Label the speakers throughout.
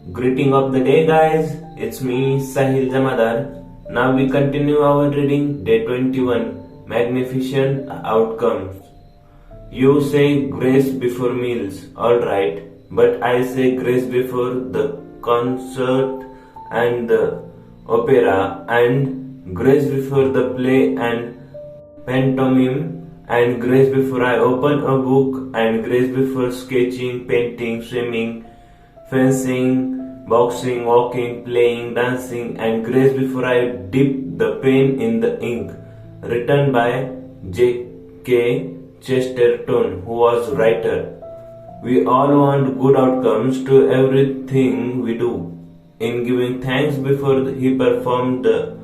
Speaker 1: Greeting of the day, guys. It's me, Sahil Jamadar. Now we continue our reading, day 21, Magnificent Outcomes. You say grace before meals, alright, but I say grace before the concert and the opera, and grace before the play and pantomime, and grace before I open a book, and grace before sketching, painting, swimming, fencing, boxing, walking, playing, dancing, and grace before I dip the pen in the ink. Written by J.K. Chesterton, who was writer. We all want good outcomes to everything we do. In giving thanks before he performed the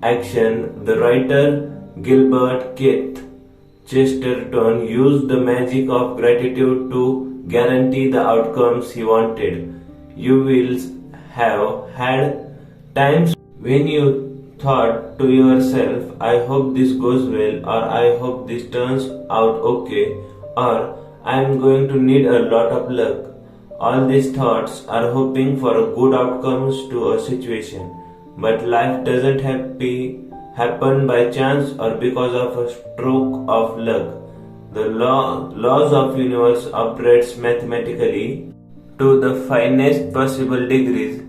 Speaker 1: action, the writer Gilbert Keith Chesterton used the magic of gratitude to guarantee the outcomes he wanted. You will have had times when you thought to yourself, I hope this goes well, or I hope this turns out okay, or I am going to need a lot of luck. All these thoughts are hoping for good outcomes to a situation, but life doesn't happen by chance or because of a stroke of luck. The laws of universe operates mathematically to the finest possible degrees.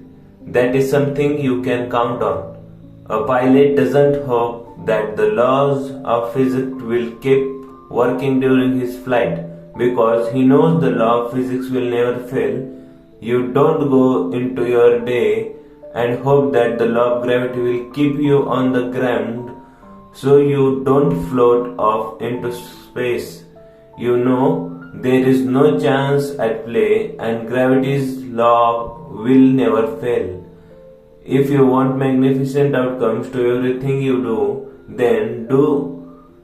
Speaker 1: That is something you can count on. A pilot doesn't hope that the laws of physics will keep working during his flight because he knows the law of physics will never fail. You don't go into your day and hope that the law of gravity will keep you on the ground so you don't float off into space. You know there is no chance at play and gravity's law will never fail. If you want magnificent outcomes to everything you do, then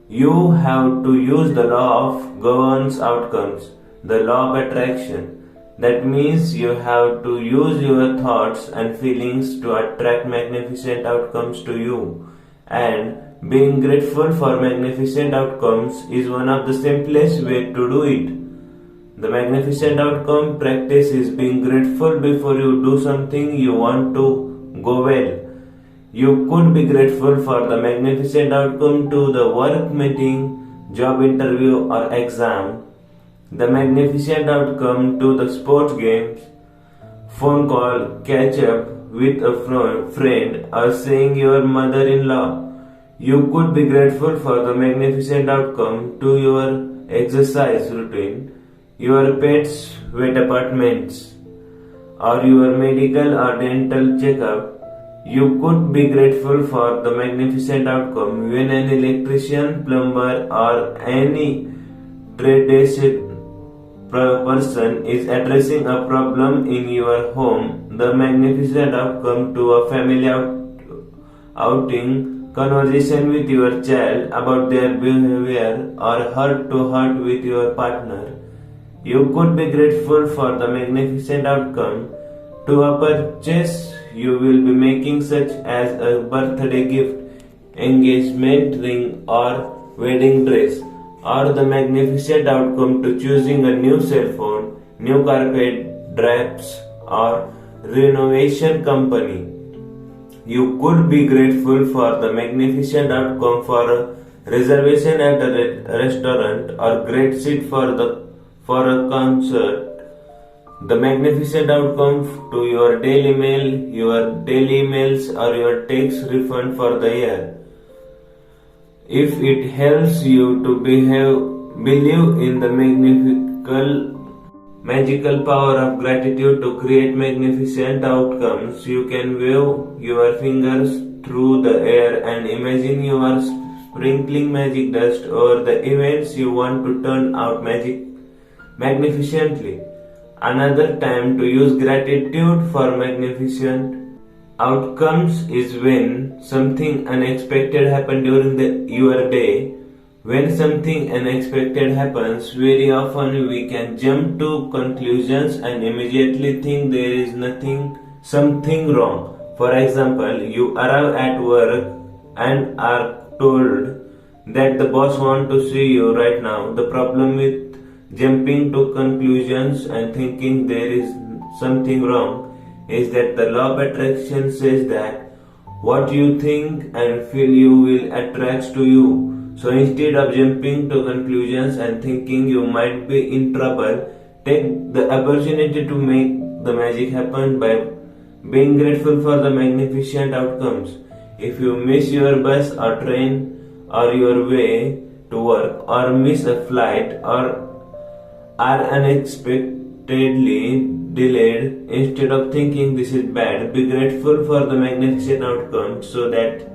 Speaker 1: you have to use the law of governs outcomes, the law of attraction. That means you have to use your thoughts and feelings to attract magnificent outcomes to you. And being grateful for magnificent outcomes is one of the simplest ways to do it. The magnificent outcome practice is being grateful before you do something you want to go well. You could be grateful for the magnificent outcome to the work meeting, job interview or exam, the magnificent outcome to the sports games, phone call, catch up with a friend or seeing your mother-in-law. You could be grateful for the magnificent outcome to your exercise routine, your pet's vet appointments, or your medical or dental checkup. You could be grateful for the magnificent outcome when an electrician, plumber, or any trade person is addressing a problem in your home. The magnificent outcome to a family outing, conversation with your child about their behavior, or heart to heart with your partner. You could be grateful for the magnificent outcome to a purchase you will be making, such as a birthday gift, engagement ring, or wedding dress, or the magnificent outcome to choosing a new cell phone, new carpet drapes, or renovation company. You could be grateful for the magnificent outcome for a reservation at a restaurant or great seat for a concert. The magnificent outcome to your daily mail, your daily emails, or your tax refund for the year. If it helps you to believe in the magical power of gratitude to create magnificent outcomes, you can wave your fingers through the air and imagine you are sprinkling magic dust over the events you want to turn out magnificently. Another time to use gratitude for magnificent outcomes is when something unexpected happens during your day. When something unexpected happens, very often we can jump to conclusions and immediately think there is something wrong. For example, you arrive at work and are told that the boss wants to see you right now. The problem with jumping to conclusions and thinking there is something wrong is that the law of attraction says that what you think and feel you will attract to you. So instead of jumping to conclusions and thinking you might be in trouble, take the opportunity to make the magic happen by being grateful for the magnificent outcomes. If you miss your bus or train or your way to work or miss a flight or are unexpectedly delayed, instead of thinking this is bad, be grateful for the magnificent outcome so that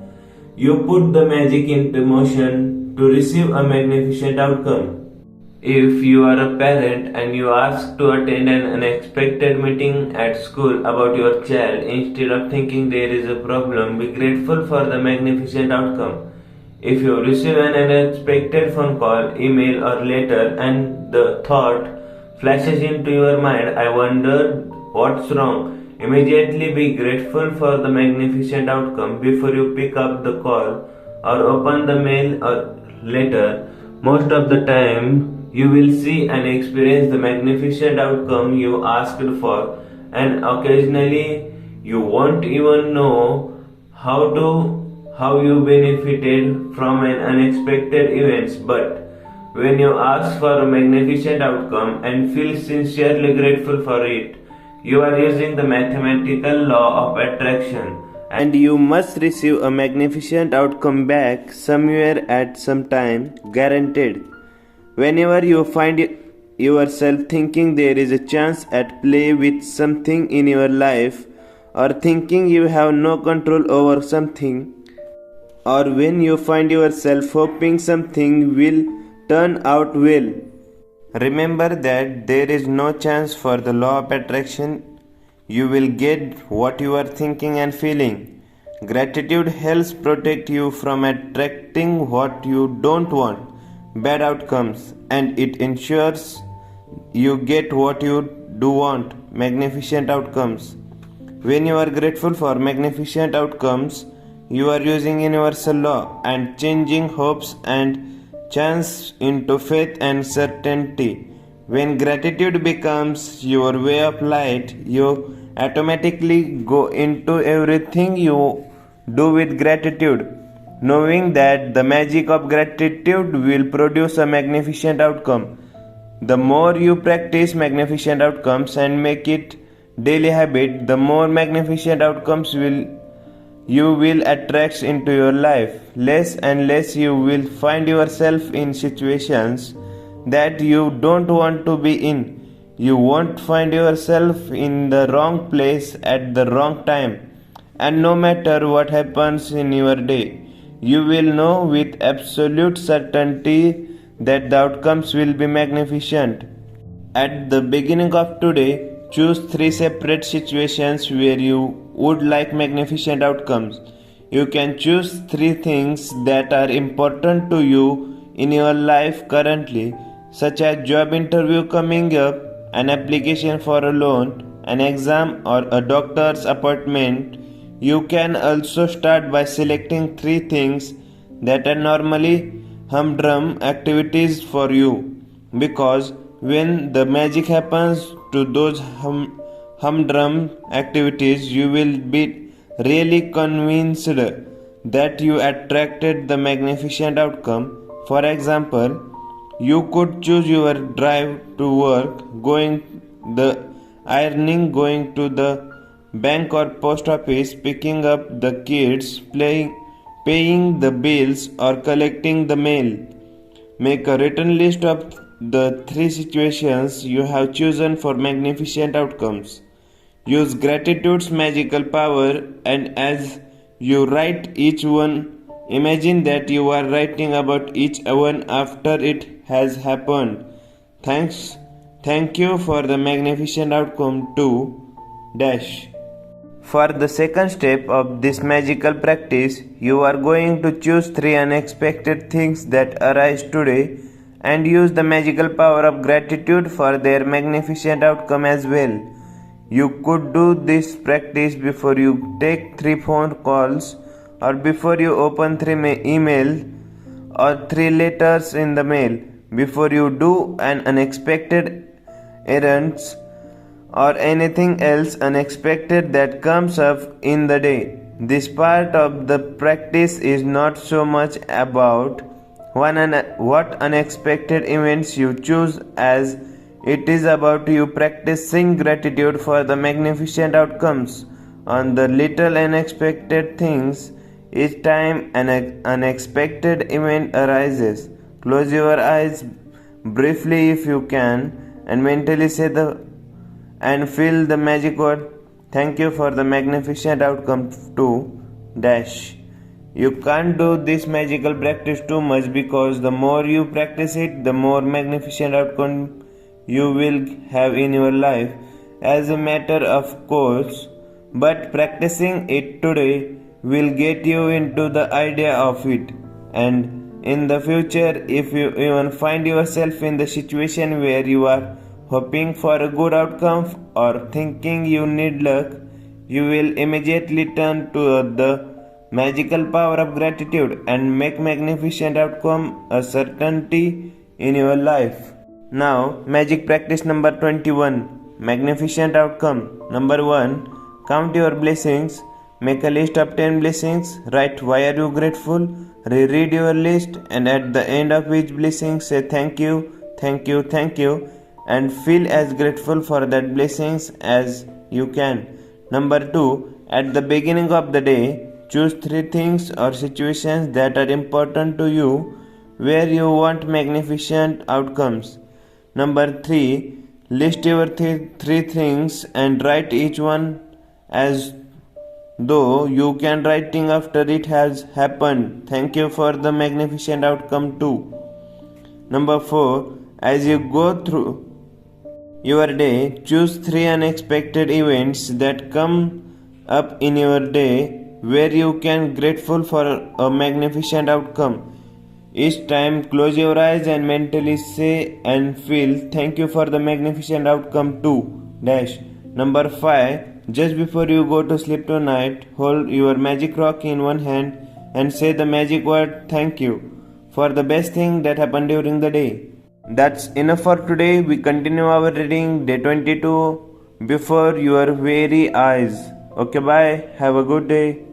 Speaker 1: you put the magic into motion to receive a magnificent outcome. If you are a parent and you ask to attend an unexpected meeting at school about your child, instead of thinking there is a problem, be grateful for the magnificent outcome. If you receive an unexpected phone call, email, or letter, and the thought flashes into your mind, I wonder what's wrong, immediately be grateful for the magnificent outcome before you pick up the call or open the mail or letter. Most of the time, you will see and experience the magnificent outcome you asked for, and occasionally you won't even know how you benefited from an unexpected events. But when you ask for a magnificent outcome and feel sincerely grateful for it, you are using the mathematical law of attraction, and you must receive a magnificent outcome back somewhere at some time, guaranteed. Whenever you find yourself thinking there is a chance at play with something in your life, or thinking you have no control over something, or when you find yourself hoping something will turn out well, remember that there is no chance for the law of attraction. You will get what you are thinking and feeling. Gratitude helps protect you from attracting what you don't want, bad outcomes, and it ensures you get what you do want, magnificent outcomes. When you are grateful for magnificent outcomes, you are using universal law and changing hopes and chance into faith and certainty. When gratitude becomes your way of life, you automatically go into everything you do with gratitude, knowing that the magic of gratitude will produce a magnificent outcome. The more you practice magnificent outcomes and make it daily habit, the more magnificent outcomes you will attract into your life. Less and less you will find yourself in situations that you don't want to be in. You won't find yourself in the wrong place at the wrong time. And no matter what happens in your day, you will know with absolute certainty that the outcomes will be magnificent. At the beginning of today, choose 3 separate situations where you would like magnificent outcomes. You can choose 3 things that are important to you in your life currently, such as job interview coming up, an application for a loan, an exam, or a doctor's appointment. You can also start by selecting 3 things that are normally humdrum activities for you, because when the magic happens to those humdrum activities, you will be really convinced that you attracted the magnificent outcome. For example, you could choose your drive to work, going the ironing, going to the bank or post office, picking up the kids, paying the bills, or collecting the mail. Make a written list of the 3 situations you have chosen for magnificent outcomes. Use gratitude's magical power, and as you write each one, imagine that you are writing about each one after it has happened. Thank you for the magnificent outcome to dash. For the second step of this magical practice, you are going to choose 3 unexpected things that arise today and use the magical power of gratitude for their magnificent outcome as well. You could do this practice before you take 3 phone calls, or before you open 3 emails or 3 letters in the mail, before you do an unexpected errands, or anything else unexpected that comes up in the day. This part of the practice is not so much about what unexpected events you choose as it is about you practicing gratitude for the magnificent outcomes on the little unexpected things. Each time an unexpected event arises, close your eyes briefly if you can and mentally say the and feel the magic word thank you for the magnificent outcome to dash. You can't do this magical practice too much because the more you practice it, the more magnificent outcome you will have in your life. As a matter of course, but practicing it today will get you into the idea of it. And in the future, if you even find yourself in the situation where you are hoping for a good outcome or thinking you need luck, you will immediately turn to the magical power of gratitude and make magnificent outcome a certainty in your life. Now, magic practice number 21. Magnificent outcome. Number 1. Count your blessings. Make a list of 10 blessings. Write why are you grateful. Reread your list and at the end of each blessing say thank you, thank you, thank you and feel as grateful for that blessings as you can. Number 2. At the beginning of the day, choose 3 things or situations that are important to you where you want magnificent outcomes. Number 3. List your 3 things and write each one as though you can writing after it has happened. Thank you for the magnificent outcome too. Number 4. As you go through your day, choose 3 unexpected events that come up in your day where you can grateful for a magnificent outcome. Each time close your eyes and mentally say and feel thank you for the magnificent outcome too. Dash. Number 5. Just before you go to sleep tonight, hold your magic rock in one hand and say the magic word thank you for the best thing that happened during the day. That's enough for today. We continue our reading day 22 before your very eyes. Okay, bye. Have a good day.